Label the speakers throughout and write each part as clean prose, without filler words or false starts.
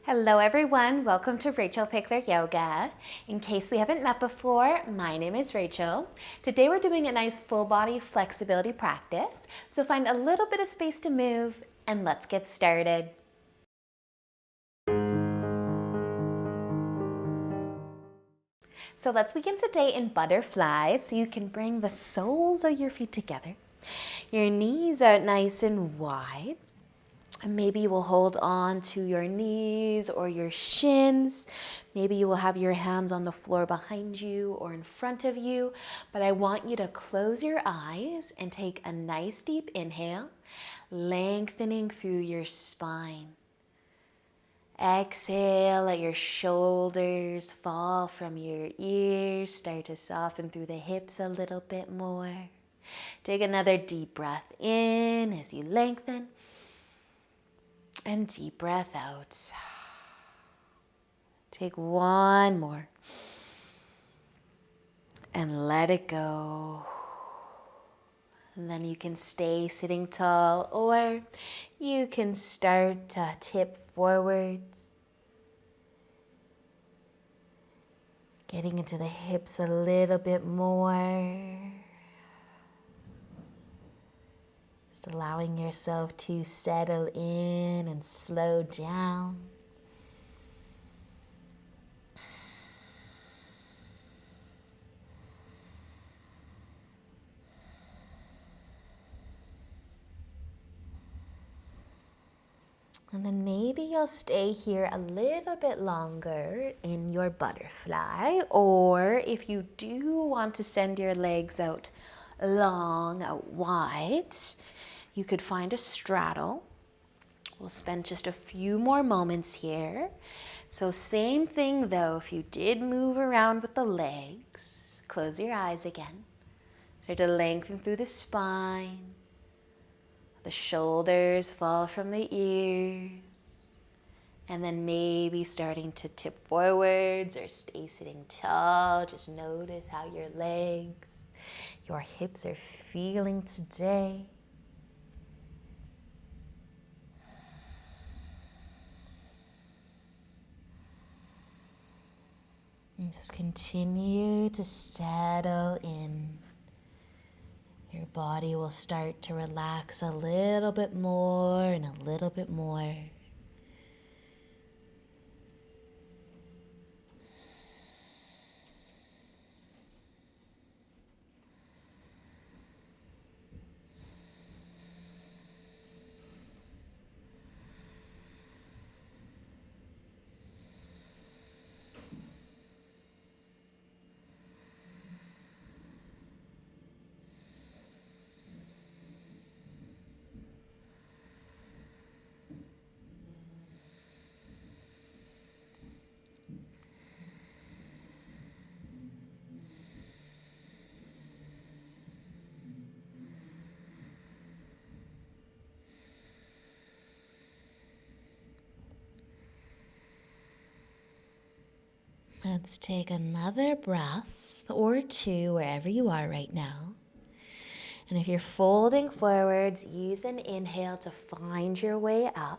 Speaker 1: Hello everyone, welcome to Rachel Pichler Yoga. In case we haven't met before, my name is Rachel. Today we're doing a nice full body flexibility practice, so find a little bit of space to move and let's get started. So let's begin today in butterfly, so you can bring the soles of your feet together. Your knees out nice and wide. And maybe you will hold on to your knees or your shins. Maybe you will have your hands on the floor behind you or in front of you. But I want you to close your eyes and take a nice deep inhale, lengthening through your spine. Exhale, let your shoulders fall from your ears. Start to soften through the hips a little bit more. Take another deep breath in as you lengthen. And deep breath out. Take one more. And let it go. And then you can stay sitting tall, or you can start to tip forwards. Getting into the hips a little bit more. Just allowing yourself to settle in and slow down. And then maybe you'll stay here a little bit longer in your butterfly, or if you do want to send your legs out long, out wide, you could find a straddle. We'll spend just a few more moments here. So same thing though, if you did move around with the legs, close your eyes again. Start to lengthen through the spine. The shoulders fall from the ears. And then maybe starting to tip forwards or stay sitting tall. Just notice how your legs, your hips are feeling today. And just continue to settle in. Your body will start to relax a little bit more and a little bit more. Let's take another breath or two wherever you are right now. And if you're folding forwards, use an inhale to find your way up.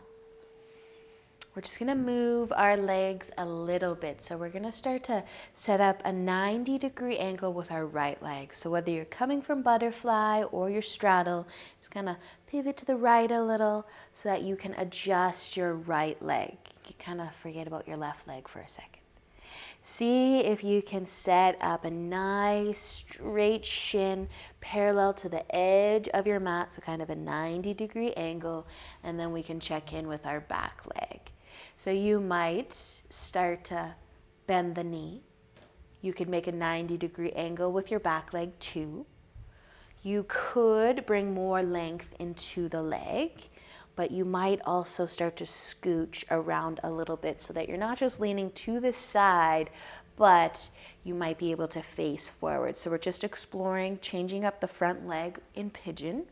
Speaker 1: We're just gonna move our legs a little bit. So we're gonna start to set up a 90-degree angle with our right leg. So whether you're coming from butterfly or your straddle, just kind pivot to the right a little so that you can adjust your right leg. You kind of forget about your left leg for a second. See if you can set up a nice straight shin parallel to the edge of your mat, so kind of a 90-degree angle, and then we can check in with our back leg. So you might start to bend the knee. You could make a 90-degree angle with your back leg too. You could bring more length into the leg, but you might also start to scooch around a little bit so that you're not just leaning to the side, but you might be able to face forward. So we're just exploring changing up the front leg in pigeon.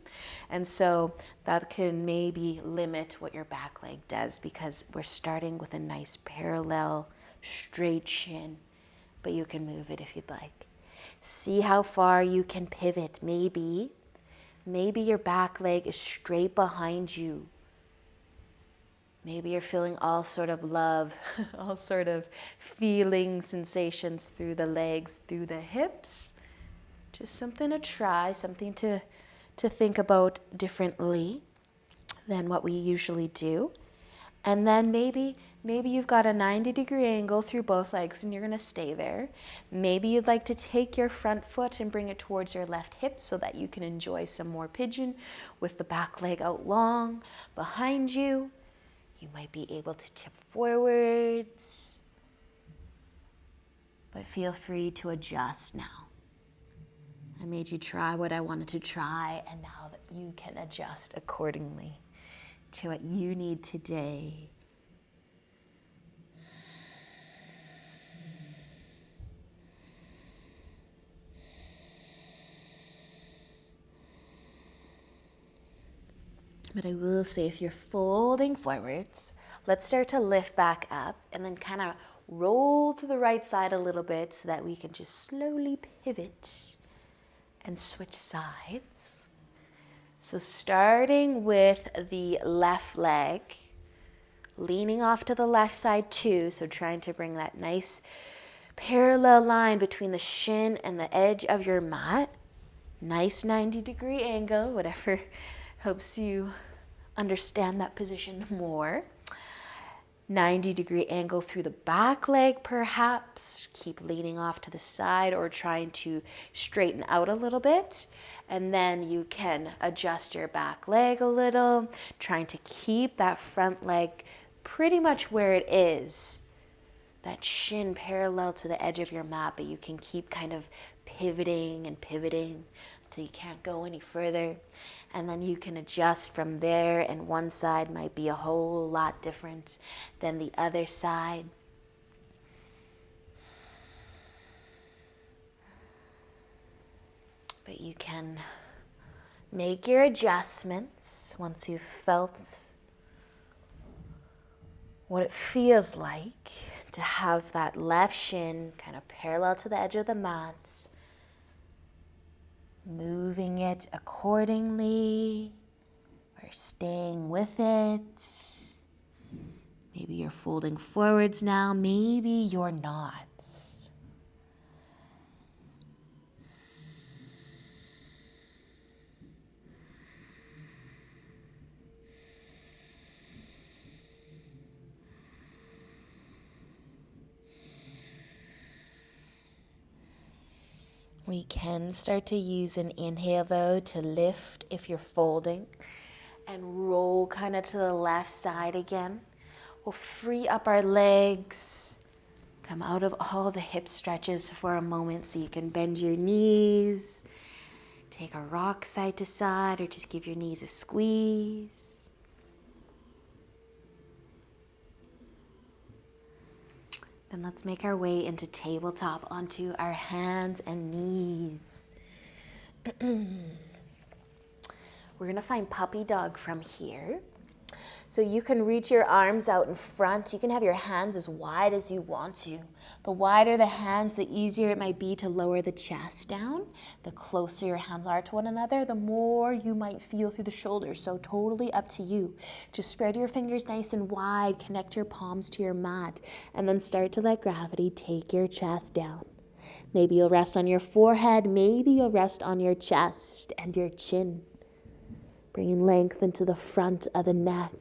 Speaker 1: And so that can maybe limit what your back leg does, because we're starting with a nice parallel straight shin, but you can move it if you'd like. See how far you can pivot. Maybe your back leg is straight behind you. Maybe you're feeling all sort of love, all sort of feeling sensations through the legs, through the hips. Just something to try, something to think about differently than what we usually do. And then maybe you've got a 90-degree angle through both legs and you're going to stay there. Maybe you'd like to take your front foot and bring it towards your left hip so that you can enjoy some more pigeon with the back leg out long behind you. You might be able to tip forwards, but feel free to adjust now. I made you try what I wanted to try, and now that you can adjust accordingly to what you need today. But I will say, if you're folding forwards, let's start to lift back up and then kind of roll to the right side a little bit so that we can just slowly pivot and switch sides. So starting with the left leg, leaning off to the left side too, so trying to bring that nice parallel line between the shin and the edge of your mat. Nice 90-degree angle, whatever helps you understand that position more. 90-degree angle through the back leg perhaps. Keep leaning off to the side or trying to straighten out a little bit. And then you can adjust your back leg a little, trying to keep that front leg pretty much where it is. That shin parallel to the edge of your mat, but you can keep kind of pivoting and pivoting until you can't go any further. And then you can adjust from there, and one side might be a whole lot different than the other side. But you can make your adjustments once you've felt what it feels like to have that left shin kind of parallel to the edge of the mat. Moving it accordingly or staying with it. Maybe you're folding forwards now, maybe you're not. We can start to use an inhale though to lift if you're folding and roll kind of to the left side again. We'll free up our legs, come out of all the hip stretches for a moment so you can bend your knees, take a rock side to side or just give your knees a squeeze. Then let's make our way into tabletop onto our hands and knees. We're gonna find puppy dog from here. So you can reach your arms out in front. You can have your hands as wide as you want to. The wider the hands, the easier it might be to lower the chest down. The closer your hands are to one another, the more you might feel through the shoulders. So totally up to you. Just spread your fingers nice and wide, connect your palms to your mat, and then start to let gravity take your chest down. Maybe you'll rest on your forehead, maybe you'll rest on your chest and your chin, bringing length into the front of the neck.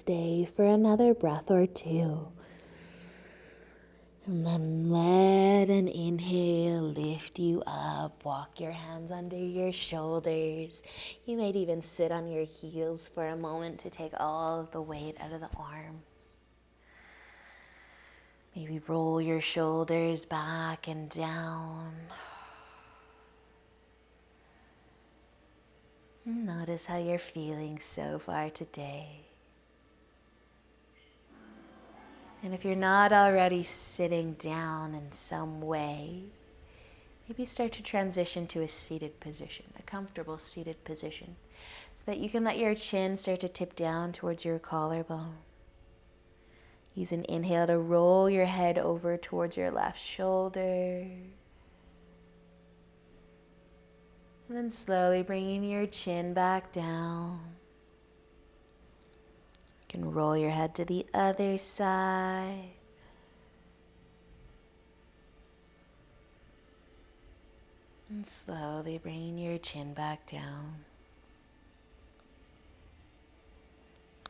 Speaker 1: stay for another breath or two. And then let an inhale lift you up. Walk your hands under your shoulders. You might even sit on your heels for a moment to take all of the weight out of the arms. Maybe roll your shoulders back and down. Notice how you're feeling so far today. And if you're not already sitting down in some way, maybe start to transition to a seated position, a comfortable seated position, so that you can let your chin start to tip down towards your collarbone. Use an inhale to roll your head over towards your left shoulder. And then slowly bringing your chin back down. You can roll your head to the other side. And slowly bringing your chin back down.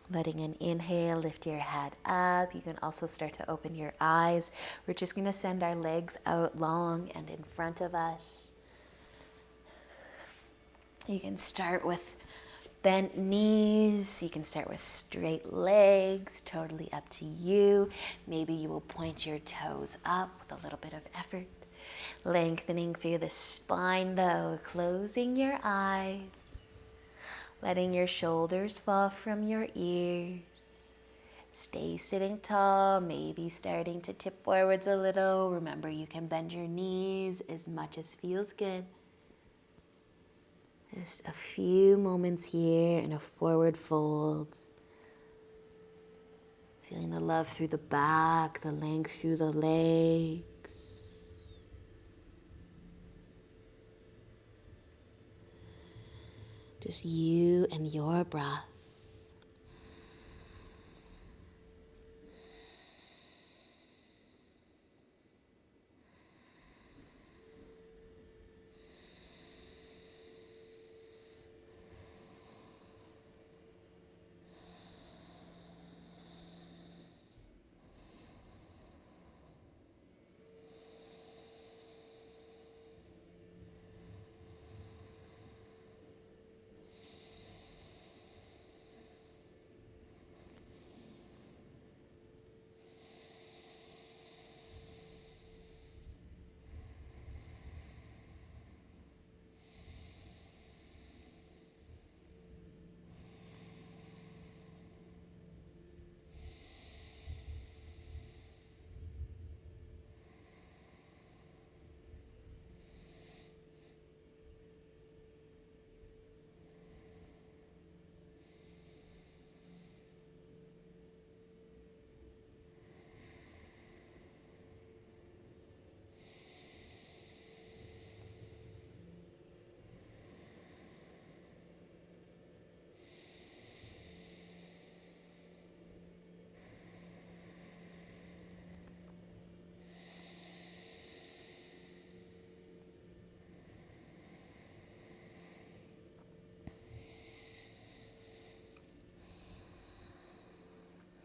Speaker 1: Letting an inhale lift your head up. You can also start to open your eyes. We're just going to send our legs out long and in front of us. You can start with bent knees. You can start with straight legs. Totally up to you. Maybe you will point your toes up with a little bit of effort. Lengthening through the spine though. Closing your eyes. Letting your shoulders fall from your ears. Stay sitting tall, maybe starting to tip forwards a little. Remember, you can bend your knees as much as feels good. Just a few moments here in a forward fold. Feeling the love through the back, the length through the legs. Just you and your breath.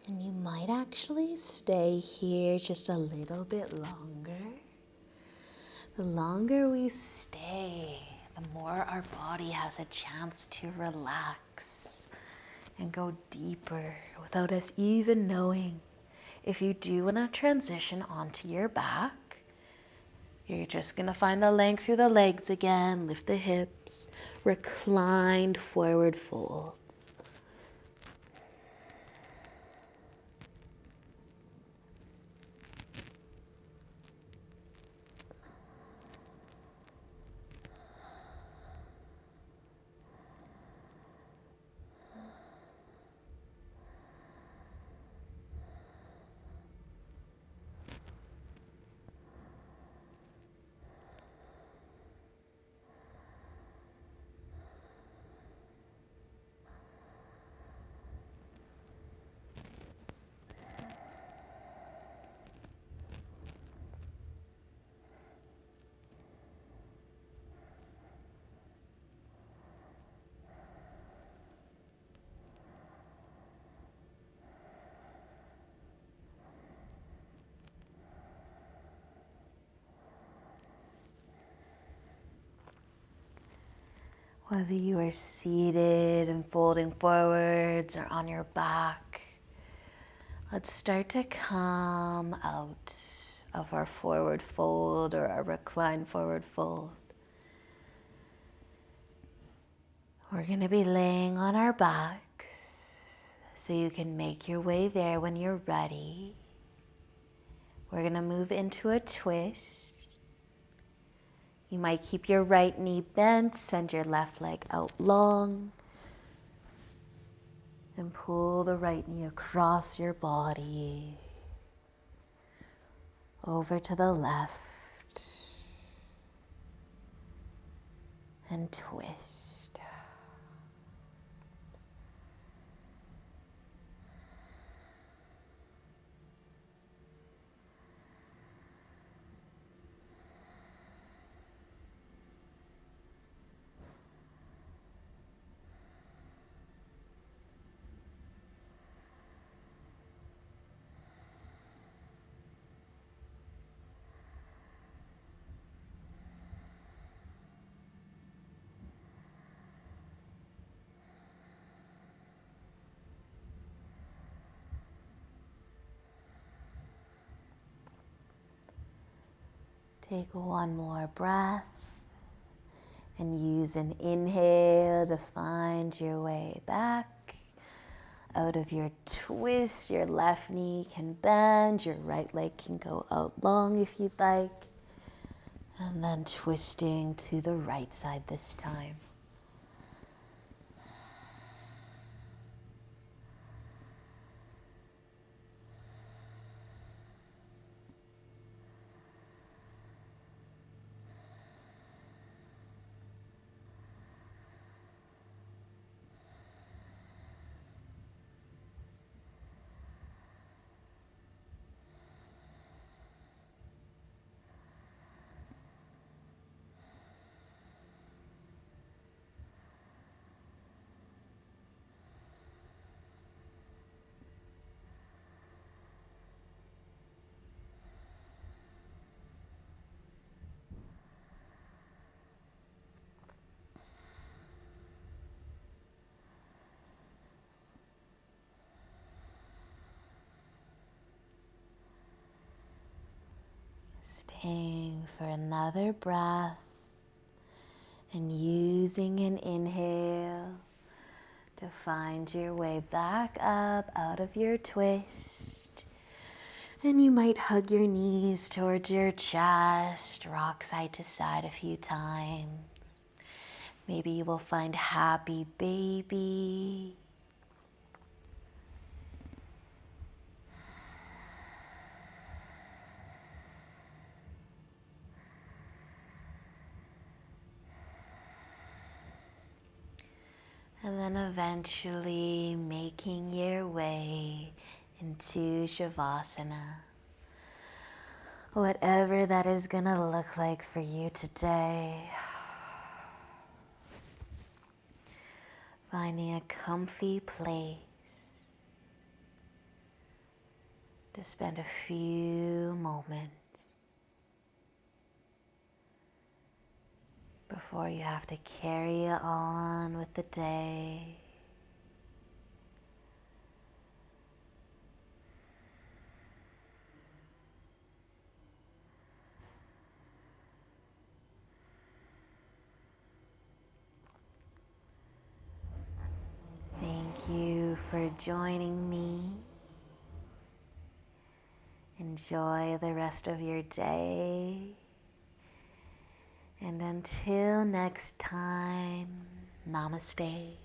Speaker 1: And you might actually stay here just a little bit longer. The longer we stay, the more our body has a chance to relax and go deeper without us even knowing. If you do want to transition onto your back, you're just going to find the length through the legs again, lift the hips, reclined forward fold. Whether you are seated and folding forwards or on your back, let's start to come out of our forward fold or our reclined forward fold. We're going to be laying on our backs, so you can make your way there when you're ready. We're going to move into a twist. You might keep your right knee bent, send your left leg out long, and pull the right knee across your body, over to the left, and twist. Take one more breath and use an inhale to find your way back out of your twist. Your left knee can bend, your right leg can go out long if you'd like, and then twisting to the right side this time. Staying for another breath and using an inhale to find your way back up out of your twist. And you might hug your knees towards your chest, rock side to side a few times. Maybe you will find happy baby. And then eventually making your way into Shavasana. Whatever that is gonna look like for you today. Finding a comfy place to spend a few moments before you have to carry on with the day. Thank you for joining me. Enjoy the rest of your day. And until next time, namaste.